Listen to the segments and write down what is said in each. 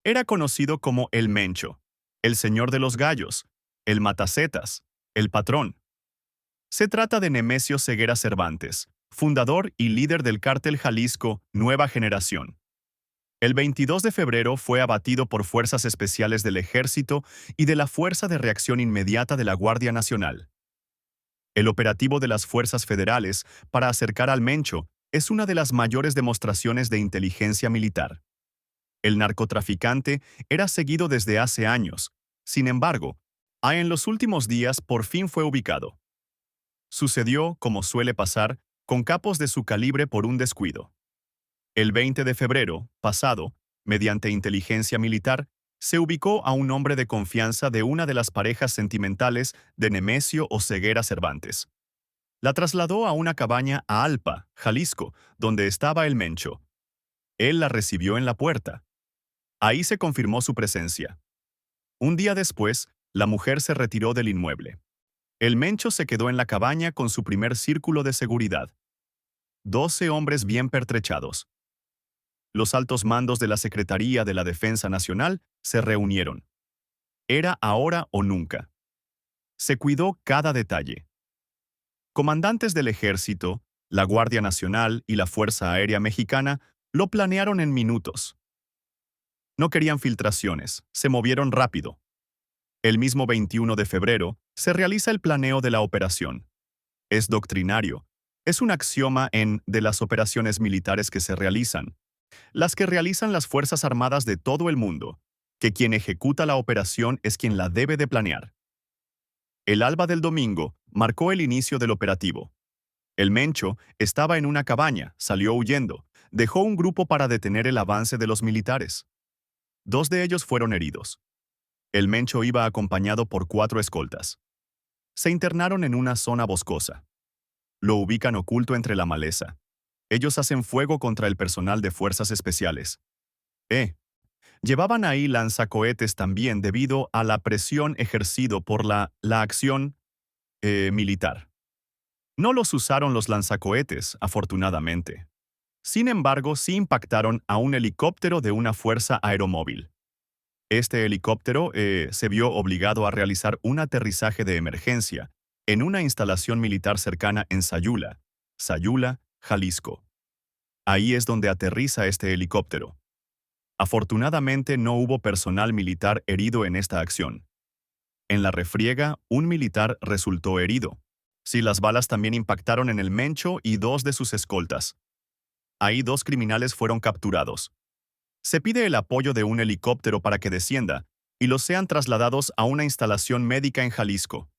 Era conocido como el Mencho, el Señor de los Gallos, el Matasetas, el Patrón. Se trata de Nemesio Ceguera Cervantes, fundador y líder del cártel Jalisco Nueva Generación. El 22 de febrero fue abatido por fuerzas especiales del Ejército y de la Fuerza de Reacción Inmediata de la Guardia Nacional. El operativo de las fuerzas federales para acercar al Mencho es una de las mayores demostraciones de inteligencia militar. El narcotraficante era seguido desde hace años. Sin embargo, en los últimos días por fin fue ubicado. Sucedió, como suele pasar, con capos de su calibre por un descuido. El 20 de febrero, pasado, mediante inteligencia militar, se ubicó a un hombre de confianza de una de las parejas sentimentales de Nemesio Oseguera Cervantes. La trasladó a una cabaña a Alpa, Jalisco, donde estaba el Mencho. Él la recibió en la puerta. Ahí se confirmó su presencia. Un día después, la mujer se retiró del inmueble. El Mencho se quedó en la cabaña con su primer círculo de seguridad. 12 hombres bien pertrechados. Los altos mandos de la Secretaría de la Defensa Nacional se reunieron. Era ahora o nunca. Se cuidó cada detalle. Comandantes del Ejército, la Guardia Nacional y la Fuerza Aérea Mexicana lo planearon en minutos. No querían filtraciones, se movieron rápido. El mismo 21 de febrero se realiza el planeo de la operación. Es doctrinario. Es un axioma de las operaciones militares que se realizan, las que realizan las Fuerzas Armadas de todo el mundo, que quien ejecuta la operación es quien la debe de planear. El alba del domingo marcó el inicio del operativo. El Mencho estaba en una cabaña, salió huyendo, dejó un grupo para detener el avance de los militares. 2 de ellos fueron heridos. El Mencho iba acompañado por 4 escoltas. Se internaron en una zona boscosa. Lo ubican oculto entre la maleza. Ellos hacen fuego contra el personal de fuerzas especiales. Llevaban ahí lanzacohetes también debido a la presión ejercido por la acción militar. No los usaron los lanzacohetes, afortunadamente. Sin embargo, sí impactaron a un helicóptero de una fuerza aeromóvil. Este helicóptero se vio obligado a realizar un aterrizaje de emergencia en una instalación militar cercana en Sayula, Jalisco. Ahí es donde aterriza este helicóptero. Afortunadamente no hubo personal militar herido en esta acción. En la refriega, un militar resultó herido. Sí, las balas también impactaron en el Mencho y 2 de sus escoltas. Ahí 2 criminales fueron capturados. Se pide el apoyo de un helicóptero para que descienda y los sean trasladados a una instalación médica en Jalisco.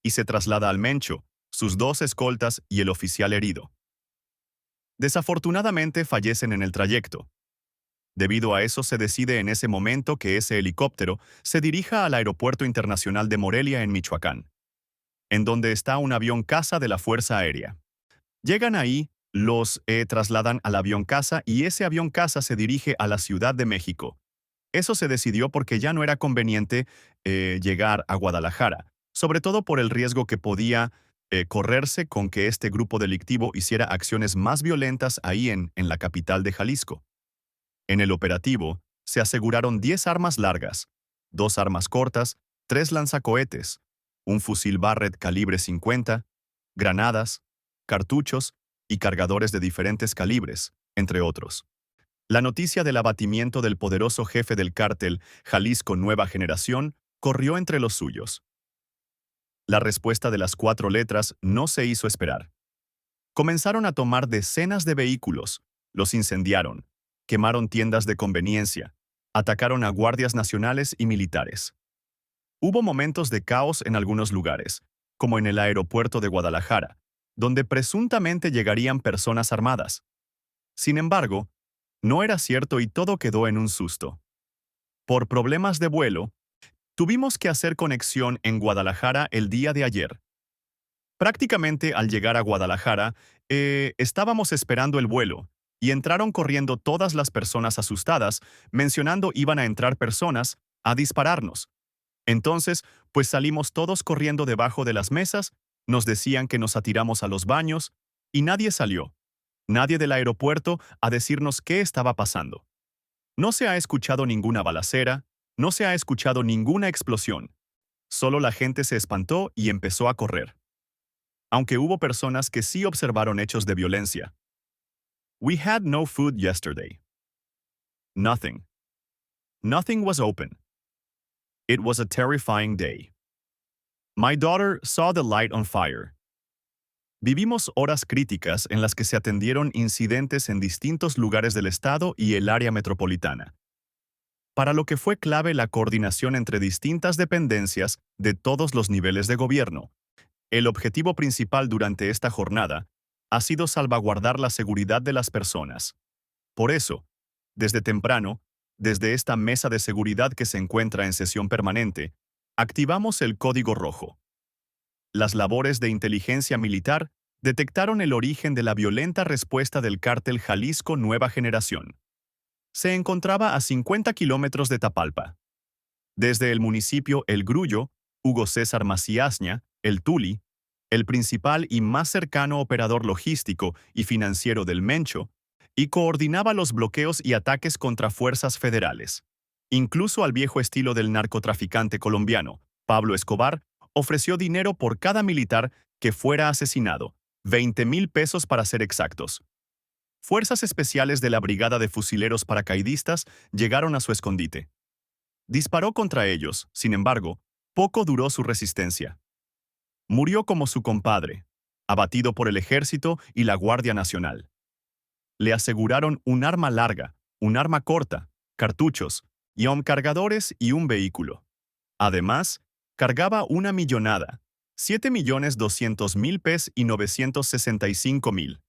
Y se traslada al Mencho, sus 2 escoltas y el oficial herido. Desafortunadamente fallecen en el trayecto. Debido a eso se decide en ese momento que ese helicóptero se dirija al Aeropuerto Internacional de Morelia en Michoacán, en donde está un avión caza de la Fuerza Aérea. Llegan ahí, los trasladan al avión caza y ese avión caza se dirige a la Ciudad de México. Eso se decidió porque ya no era conveniente llegar a Guadalajara, sobre todo por el riesgo que podía correrse con que este grupo delictivo hiciera acciones más violentas ahí en la capital de Jalisco. En el operativo, se aseguraron 10 armas largas, 2 armas cortas, 3 lanzacohetes, un fusil Barrett calibre 50, granadas, cartuchos y cargadores de diferentes calibres, entre otros. La noticia del abatimiento del poderoso jefe del cártel Jalisco Nueva Generación corrió entre los suyos. La respuesta de las 4 letras no se hizo esperar. Comenzaron a tomar decenas de vehículos, los incendiaron, quemaron tiendas de conveniencia, atacaron a guardias nacionales y militares. Hubo momentos de caos en algunos lugares, como en el aeropuerto de Guadalajara, donde presuntamente llegarían personas armadas. Sin embargo, no era cierto y todo quedó en un susto. Por problemas de vuelo, tuvimos que hacer conexión en Guadalajara el día de ayer. Prácticamente al llegar a Guadalajara, estábamos esperando el vuelo, y entraron corriendo todas las personas asustadas, mencionando iban a entrar personas a dispararnos. Entonces, pues salimos todos corriendo debajo de las mesas, nos decían que nos atiramos a los baños, y nadie salió, nadie del aeropuerto a decirnos qué estaba pasando. No se ha escuchado ninguna balacera, no se ha escuchado ninguna explosión. Solo la gente se espantó y empezó a correr. Aunque hubo personas que sí observaron hechos de violencia. We had no food yesterday. Nothing. Nothing was open. It was a terrifying day. My daughter saw the light on fire. Vivimos horas críticas en las que se atendieron incidentes en distintos lugares del estado y el área metropolitana, para lo que fue clave la coordinación entre distintas dependencias de todos los niveles de gobierno. El objetivo principal durante esta jornada ha sido salvaguardar la seguridad de las personas. Por eso, desde temprano, desde esta mesa de seguridad que se encuentra en sesión permanente, activamos el Código Rojo. Las labores de inteligencia militar detectaron el origen de la violenta respuesta del cártel Jalisco Nueva Generación. Se encontraba a 50 kilómetros de Tapalpa. Desde el municipio El Grullo, Hugo César Maciasña, el Tuli, el principal y más cercano operador logístico y financiero del Mencho, y coordinaba los bloqueos y ataques contra fuerzas federales. Incluso al viejo estilo del narcotraficante colombiano, Pablo Escobar, ofreció dinero por cada militar que fuera asesinado, 20,000 pesos para ser exactos. Fuerzas especiales de la Brigada de Fusileros Paracaidistas llegaron a su escondite. Disparó contra ellos, sin embargo, poco duró su resistencia. Murió como su compadre, abatido por el Ejército y la Guardia Nacional. Le aseguraron un arma larga, un arma corta, cartuchos, cargadores y un vehículo. Además, cargaba una millonada, 7,200,000 pesos y 965,000.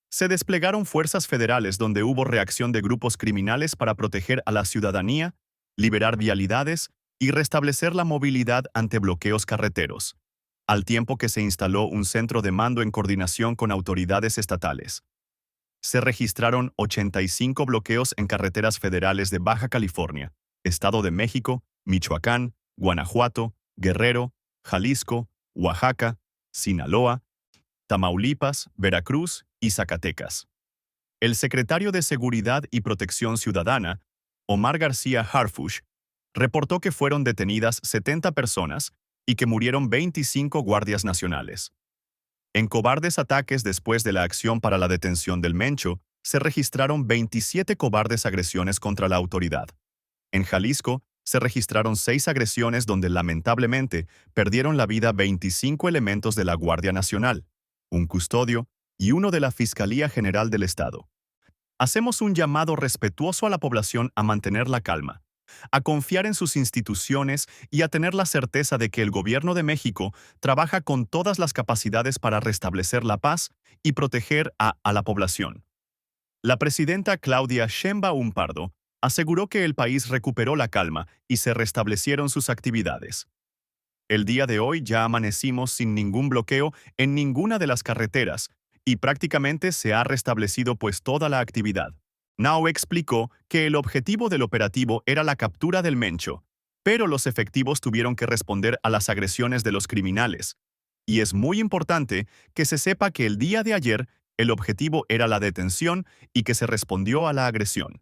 Se desplegaron fuerzas federales donde hubo reacción de grupos criminales para proteger a la ciudadanía, liberar vialidades y restablecer la movilidad ante bloqueos carreteros, al tiempo que se instaló un centro de mando en coordinación con autoridades estatales. Se registraron 85 bloqueos en carreteras federales de Baja California, Estado de México, Michoacán, Guanajuato, Guerrero, Jalisco, Oaxaca, Sinaloa, Tamaulipas, Veracruz y Zacatecas. El secretario de Seguridad y Protección Ciudadana, Omar García Harfuch, reportó que fueron detenidas 70 personas y que murieron 25 guardias nacionales. En cobardes ataques después de la acción para la detención del Mencho, se registraron 27 cobardes agresiones contra la autoridad. En Jalisco, se registraron 6 agresiones donde lamentablemente perdieron la vida 25 elementos de la Guardia Nacional, un custodio y uno de la Fiscalía General del Estado. Hacemos un llamado respetuoso a la población a mantener la calma, a confiar en sus instituciones y a tener la certeza de que el Gobierno de México trabaja con todas las capacidades para restablecer la paz y proteger a la población. La presidenta Claudia Sheinbaum Pardo aseguró que el país recuperó la calma y se restablecieron sus actividades. El día de hoy ya amanecimos sin ningún bloqueo en ninguna de las carreteras y prácticamente se ha restablecido pues toda la actividad. Nao explicó que el objetivo del operativo era la captura del Mencho, pero los efectivos tuvieron que responder a las agresiones de los criminales. Y es muy importante que se sepa que el día de ayer el objetivo era la detención y que se respondió a la agresión.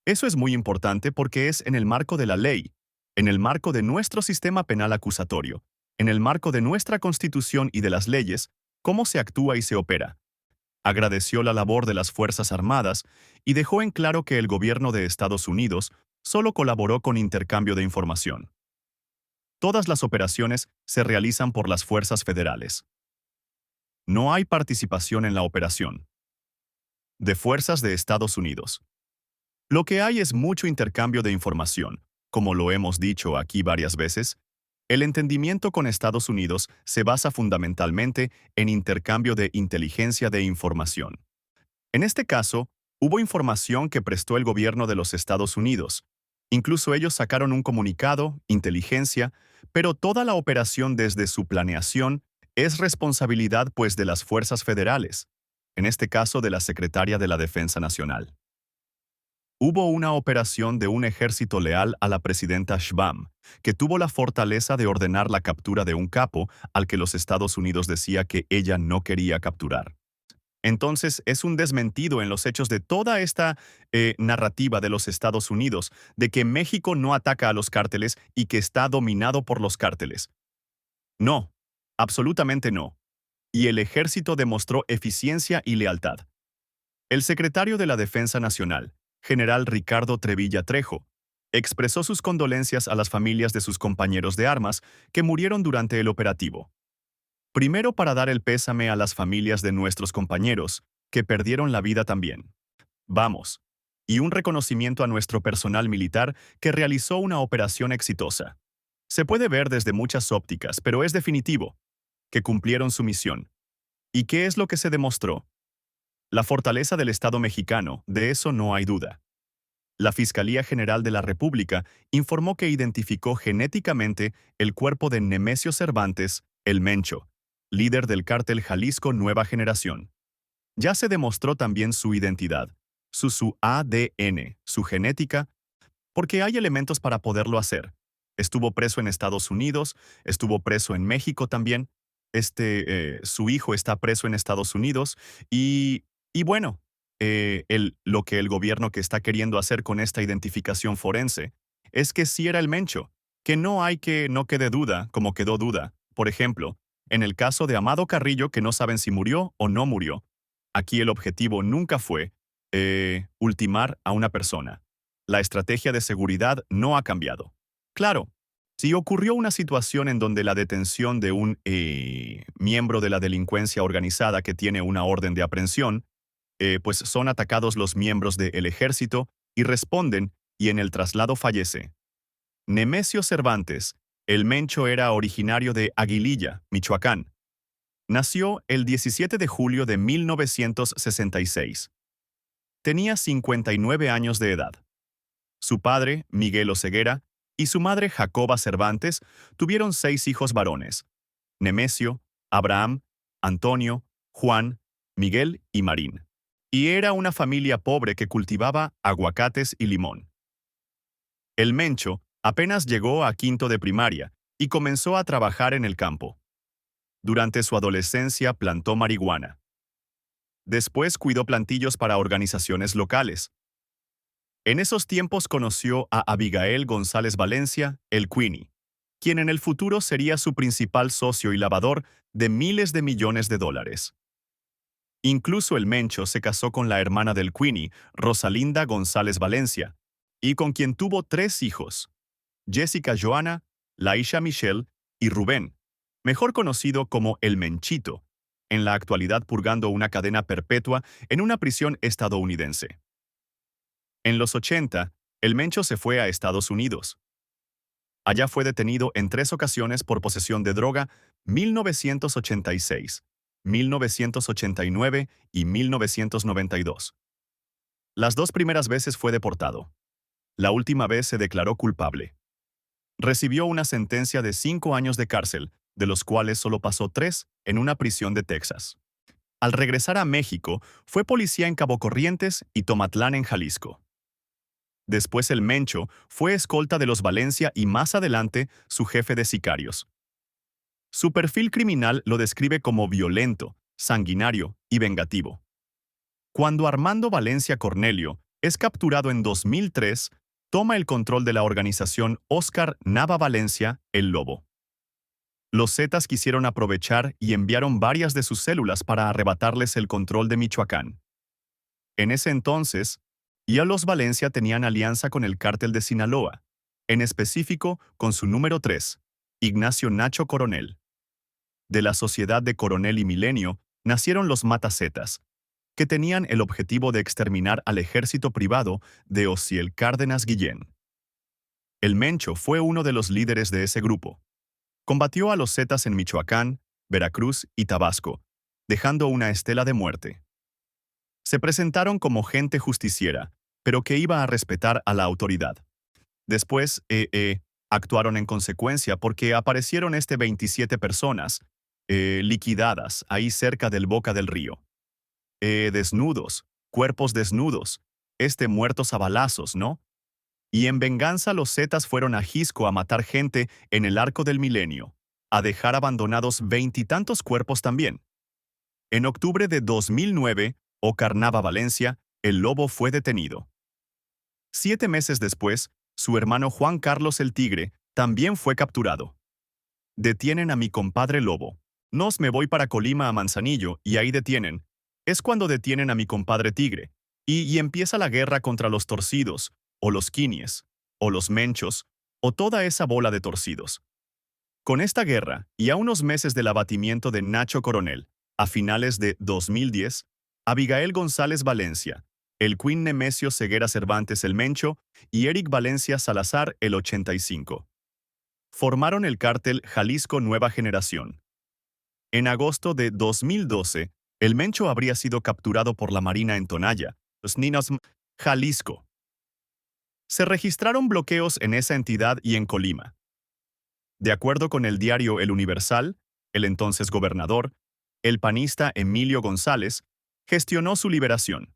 Eso es muy importante porque es en el marco de la ley, en el marco de nuestro sistema penal acusatorio, en el marco de nuestra Constitución y de las leyes, cómo se actúa y se opera. Agradeció la labor de las Fuerzas Armadas y dejó en claro que el gobierno de Estados Unidos solo colaboró con intercambio de información. Todas las operaciones se realizan por las fuerzas federales. No hay participación en la operación de fuerzas de Estados Unidos. Lo que hay es mucho intercambio de información. Como lo hemos dicho aquí varias veces, el entendimiento con Estados Unidos se basa fundamentalmente en intercambio de inteligencia de información. En este caso, hubo información que prestó el gobierno de los Estados Unidos. Incluso ellos sacaron un comunicado, inteligencia, pero toda la operación desde su planeación es responsabilidad pues de las fuerzas federales, en este caso de la Secretaría de la Defensa Nacional. Hubo una operación de un ejército leal a la presidenta Sheinbaum, que tuvo la fortaleza de ordenar la captura de un capo al que los Estados Unidos decía que ella no quería capturar. Entonces, es un desmentido en los hechos de toda esta narrativa de los Estados Unidos, de que México no ataca a los cárteles y que está dominado por los cárteles. No, absolutamente no. Y el ejército demostró eficiencia y lealtad. El secretario de la Defensa Nacional, general Ricardo Trevilla Trejo, expresó sus condolencias a las familias de sus compañeros de armas que murieron durante el operativo. Primero para dar el pésame a las familias de nuestros compañeros, que perdieron la vida también. Vamos. Y un reconocimiento a nuestro personal militar que realizó una operación exitosa. Se puede ver desde muchas ópticas, pero es definitivo, que cumplieron su misión. ¿Y qué es lo que se demostró? La fortaleza del Estado mexicano, de eso no hay duda. La Fiscalía General de la República informó que identificó genéticamente el cuerpo de Nemesio Cervantes, el Mencho, líder del cártel Jalisco Nueva Generación. Ya se demostró también su identidad, su ADN, su genética, porque hay elementos para poderlo hacer. Estuvo preso en Estados Unidos, estuvo preso en México también, su hijo está preso en Estados Unidos y bueno, lo que el gobierno que está queriendo hacer con esta identificación forense es que sí era el Mencho, que no quede duda, como quedó duda. Por ejemplo, en el caso de Amado Carrillo, que no saben si murió o no murió. Aquí el objetivo nunca fue ultimar a una persona. La estrategia de seguridad no ha cambiado. Claro, si ocurrió una situación en donde la detención de un miembro de la delincuencia organizada que tiene una orden de aprehensión, pues son atacados los miembros del ejército y responden y en el traslado fallece. Nemesio Cervantes, el Mencho era originario de Aguililla, Michoacán. Nació el 17 de julio de 1966. Tenía 59 años de edad. Su padre, Miguel Oseguera, y su madre, Jacoba Cervantes, tuvieron 6 hijos varones: Nemesio, Abraham, Antonio, Juan, Miguel y Marín. Y era una familia pobre que cultivaba aguacates y limón. El Mencho apenas llegó a quinto de primaria y comenzó a trabajar en el campo. Durante su adolescencia plantó marihuana. Después cuidó plantillos para organizaciones locales. En esos tiempos conoció a Abigail González Valencia, el Queenie, quien en el futuro sería su principal socio y lavador de miles de millones de dólares. Incluso el Mencho se casó con la hermana del Queenie, Rosalinda González Valencia, y con quien tuvo 3 hijos: Jessica Joana, Laisha Michelle y Rubén, mejor conocido como el Menchito, en la actualidad purgando una cadena perpetua en una prisión estadounidense. En los 80, el Mencho se fue a Estados Unidos. Allá fue detenido en 3 ocasiones por posesión de droga: 1986, 1989 y 1992. Las 2 primeras veces fue deportado. La última vez se declaró culpable. Recibió una sentencia de 5 años de cárcel, de los cuales solo pasó 3 en una prisión de Texas. Al regresar a México, fue policía en Cabo Corrientes y Tomatlán, en Jalisco. Después el Mencho fue escolta de los Valencia y más adelante su jefe de sicarios. Su perfil criminal lo describe como violento, sanguinario y vengativo. Cuando Armando Valencia Cornelio es capturado en 2003, toma el control de la organización Óscar Nava Valencia, el Lobo. Los Zetas quisieron aprovechar y enviaron varias de sus células para arrebatarles el control de Michoacán. En ese entonces, ya los Valencia tenían alianza con el cártel de Sinaloa, en específico con su número 3, Ignacio Nacho Coronel. De la sociedad de Coronel y Milenio nacieron los Matazetas, que tenían el objetivo de exterminar al ejército privado de Osiel Cárdenas Guillén. El Mencho fue uno de los líderes de ese grupo. Combatió a los Zetas en Michoacán, Veracruz y Tabasco, dejando una estela de muerte. Se presentaron como gente justiciera, pero que iba a respetar a la autoridad. Después, actuaron en consecuencia porque aparecieron 27 personas, liquidadas ahí cerca del Boca del Río. Desnudos, cuerpos desnudos, muertos a balazos, ¿no? Y en venganza los Zetas fueron a Jisco a matar gente en el Arco del Milenio, a dejar abandonados 20 y tantos cuerpos también. En octubre de 2009, Ocarnava, Valencia, el lobo fue detenido. 7 meses después, su hermano Juan Carlos el Tigre también fue capturado. Detienen a mi compadre lobo. Nos me voy para Colima a Manzanillo y ahí detienen. Es cuando detienen a mi compadre Tigre. Y empieza la guerra contra los torcidos, o los quinies, o los menchos, o toda esa bola de torcidos. Con esta guerra, y a unos meses del abatimiento de Nacho Coronel, a finales de 2010, Abigail González Valencia, el Queen Nemesio Ceguera Cervantes el Mencho y Eric Valencia Salazar el 85. Formaron el cártel Jalisco Nueva Generación. En agosto de 2012, el Mencho habría sido capturado por la Marina en Tonaya, Los Ninos, Jalisco. Se registraron bloqueos en esa entidad y en Colima. De acuerdo con el diario El Universal, el entonces gobernador, el panista Emilio González, gestionó su liberación.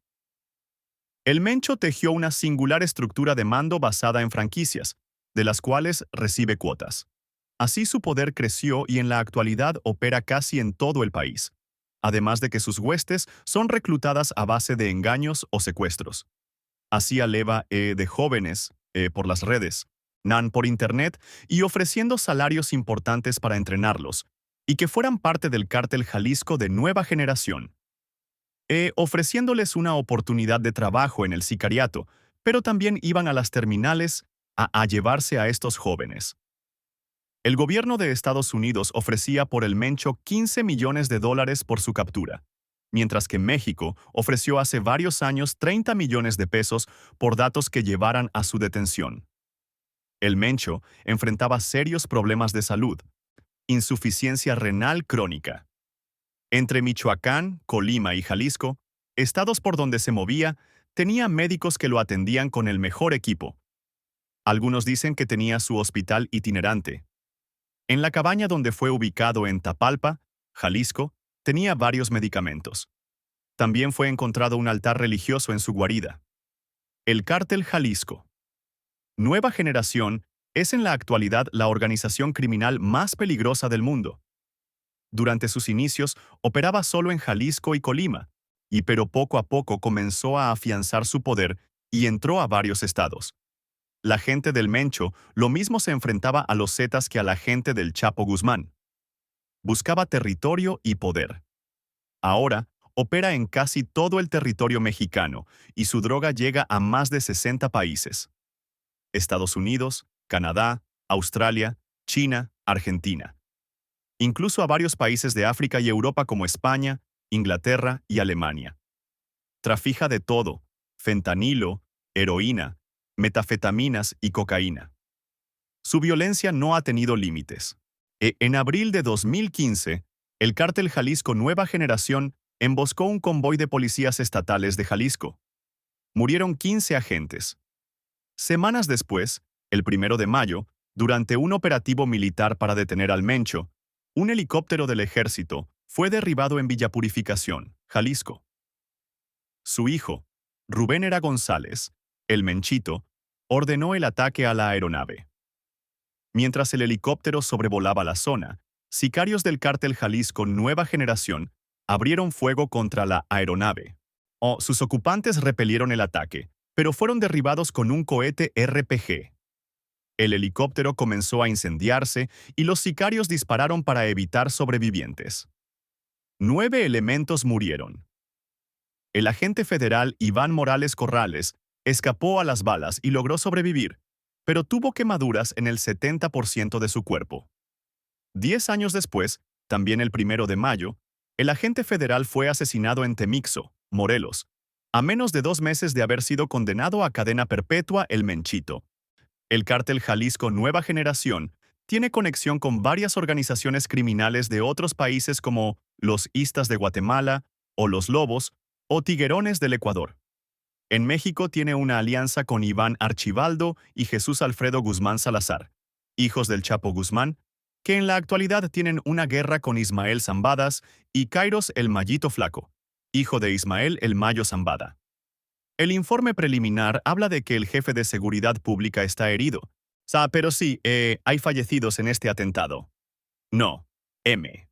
El Mencho tejió una singular estructura de mando basada en franquicias, de las cuales recibe cuotas. Así su poder creció y en la actualidad opera casi en todo el país, además de que sus huestes son reclutadas a base de engaños o secuestros. Hacía leva de jóvenes por las redes, NAN por internet y ofreciendo salarios importantes para entrenarlos, y que fueran parte del cártel Jalisco de Nueva Generación. Ofreciéndoles una oportunidad de trabajo en el sicariato, pero también iban a las terminales a llevarse a estos jóvenes. El gobierno de Estados Unidos ofrecía por el Mencho $15 millones por su captura, mientras que México ofreció hace varios años 30 millones de pesos por datos que llevaran a su detención. El Mencho enfrentaba serios problemas de salud, insuficiencia renal crónica. Entre Michoacán, Colima y Jalisco, estados por donde se movía, tenía médicos que lo atendían con el mejor equipo. Algunos dicen que tenía su hospital itinerante. En la cabaña donde fue ubicado en Tapalpa, Jalisco, tenía varios medicamentos. También fue encontrado un altar religioso en su guarida. El Cártel Jalisco. Nueva Generación es en la actualidad la organización criminal más peligrosa del mundo. Durante sus inicios, operaba solo en Jalisco y Colima, pero poco a poco comenzó a afianzar su poder y entró a varios estados. La gente del Mencho lo mismo se enfrentaba a los Zetas que a la gente del Chapo Guzmán. Buscaba territorio y poder. Ahora, opera en casi todo el territorio mexicano y su droga llega a más de 60 países. Estados Unidos, Canadá, Australia, China, Argentina. Incluso a varios países de África y Europa como España, Inglaterra y Alemania. Trafica de todo: fentanilo, heroína, metafetaminas y cocaína. Su violencia no ha tenido límites. En abril de 2015, el cártel Jalisco Nueva Generación emboscó un convoy de policías estatales de Jalisco. Murieron 15 agentes. Semanas después, el 1 de mayo, durante un operativo militar para detener al Mencho, un helicóptero del ejército fue derribado en Villa Purificación, Jalisco. Su hijo, Rubén Era González, el Menchito, ordenó el ataque a la aeronave. Mientras el helicóptero sobrevolaba la zona, sicarios del cártel Jalisco Nueva Generación abrieron fuego contra la aeronave. Sus ocupantes repelieron el ataque, pero fueron derribados con un cohete RPG. El helicóptero comenzó a incendiarse y los sicarios dispararon para evitar sobrevivientes. 9 elementos murieron. El agente federal Iván Morales Corrales escapó a las balas y logró sobrevivir, pero tuvo quemaduras en el 70% de su cuerpo. 10 años después, también el 1 de mayo, el agente federal fue asesinado en Temixo, Morelos, a menos de 2 meses de haber sido condenado a cadena perpetua el Menchito. El cártel Jalisco Nueva Generación tiene conexión con varias organizaciones criminales de otros países como los Istas de Guatemala, o los Lobos, o Tiguerones del Ecuador. En México tiene una alianza con Iván Archibaldo y Jesús Alfredo Guzmán Salazar, hijos del Chapo Guzmán, que en la actualidad tienen una guerra con Ismael Zambadas y Kairos el Mayito Flaco, hijo de Ismael el Mayo Zambada. El informe preliminar habla de que el jefe de seguridad pública está herido. Pero sí, hay fallecidos en este atentado. No, M.